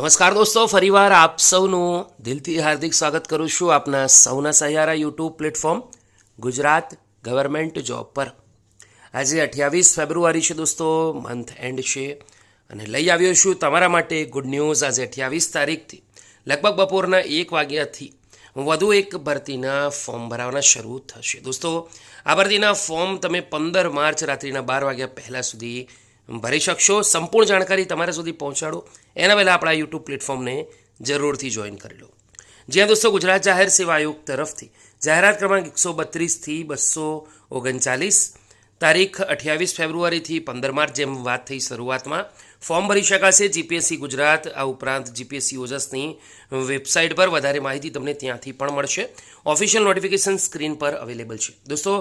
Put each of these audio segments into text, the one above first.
નમસ્કાર દોસ્તો, ફરીવાર આપ સૌનું દિલથી હાર્દિક સ્વાગત કરું છું આપના સૌના સહિયારા YouTube platform Gujarat government job પર। આજે 28 ફેબ્રુઆરી છે દોસ્તો, મંથ એન્ડ છે અને લઈ આવ્યો છું તમારા માટે ગુડ ન્યૂઝ। આજે 28 તારીખથી લગભગ બપોરના 1 વાગ્યાથી વધુ એક ભરતીના ફોર્મ ભરાવાના શરૂ થશે। દોસ્તો, આ ભરતીના ફોર્મ તમે 15 માર્ચ રાત્રિના 12 વાગ્યા પહેલાં સુધી ભરી શકશો। સંપૂર્ણ જાણકારી તમારા સુધી પહોંચાડો એના પહેલાં આપણા યુટ્યુબ પ્લેટફોર્મને જરૂરથી જોઈન કરી લો। જ્યાં દોસ્તો ગુજરાત જાહેર સેવા આયોગ તરફથી જાહેરાત ક્રમાંક 132થી 239 તારીખ 28 ફેબ્રુઆરીથી 15 માર્ચ જેમ વાત થઈ શરૂઆતમાં ફોર્મ ભરી શકાશે। જીપીએસસી ગુજરાત આ ઉપરાંત જીપીએસસી ઓજસની વેબસાઇટ પર વધારે માહિતી તમને ત્યાંથી પણ મળશે। ઓફિશિયલ નોટિફિકેશન સ્ક્રીન પર અવેલેબલ છે। દોસ્તો,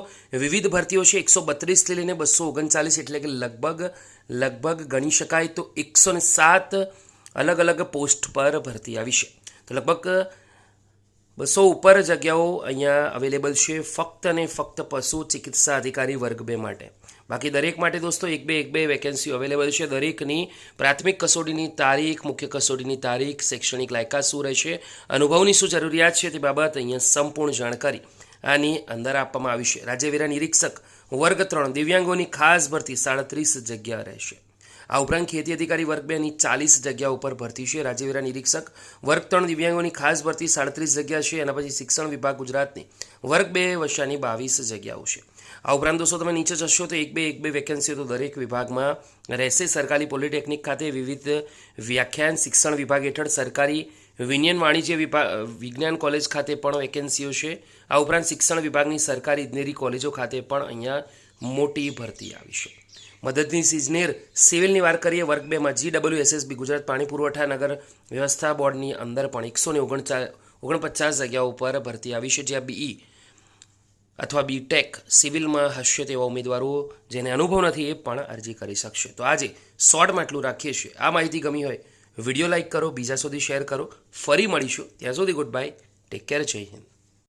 વિવિધ ભરતીઓ છે 132થી લઈને 239 એટલે કે લગભગ ગણી શકાય તો 107 અલગ અલગ પોસ્ટ પર ભરતી આવી છે। તો લગભગ 200 ઉપર જગ્યાઓ અહીંયા અવેલેબલ છે ફક્ત અને ફક્ત પશુ ચિકિત્સા અધિકારી વર્ગ 2 માટે। બાકી દરેક માટે દોસ્તો એક બે વેકેન્સી અવેલેબલ છે। દરેકની પ્રાથમિક કસોટીની તારીખ, મુખ્ય કસોટીની તારીખ, શૈક્ષણિક લાયકાત શું રહેશે, અનુભવની શું જરૂરિયાત છે તે બાબત અહીંયા સંપૂર્ણ જાણકારી આની અંદર આપવામાં આવી છે। રાજ્ય વેરા નિરીક્ષક વર્ગ 3 દિવ્યાંગોની ખાસ ભરતી 37 જગ્યા રહેશે। આ ઉપરાંત ખેતી અધિકારી વર્ગ 2ની 40 જગ્યા ઉપર ભરતી છે। રાજ્ય વેરા નિરીક્ષક વર્ગ 3 દિવ્યાંગોની ખાસ ભરતી 37 જગ્યા છે। એના પછી શિક્ષણ વિભાગ ગુજરાતની વર્ગ 2 વશાની 22 જગ્યાઓ છે। આ ઉપરાંત દોસ્તો તમે નીચે જશો તો એક બે વેકેન્સીઓ તો દરેક વિભાગમાં રહેશે। સરકારી પોલિટેકનિક ખાતે વિવિધ વ્યાખ્યાન શિક્ષણ વિભાગ હેઠળ સરકારી વિજ્ઞાન વાણિજ્ય વિજ્ઞાન કોલેજ ખાતે પણ વેકેન્સીઓ છે। આ ઉપરાંત શિક્ષણ વિભાગની સરકારી ઇજનેરી કોલેજો ખાતે પણ અહીંયા મોટી ભરતી આવી છે। મદદનીશ ઇજનેર સિવિલની વાત કરીએ વર્ગ 2માં GWSSB ગુજરાત પાણી પુરવઠા નગર વ્યવસ્થા બોર્ડની અંદર પણ 149 જગ્યાઓ ઉપર ભરતી આવી છે। જ્યાં BE અથવા બીટેક સિવિલમાં હશે તેવા ઉમેદવારો જેને અનુભવ નથી એ પણ અરજી કરી શકશે। તો આજે શોર્ટમાં આટલું રાખીએ છીએ। આ માહિતી ગમી હોય વિડીયો લાઇક કરો, બીજા સુધી શેર કરો। ફરી મળીશું, ત્યાં સુધી ગુડ બાય, ટેક કેર, જય હિન્દ।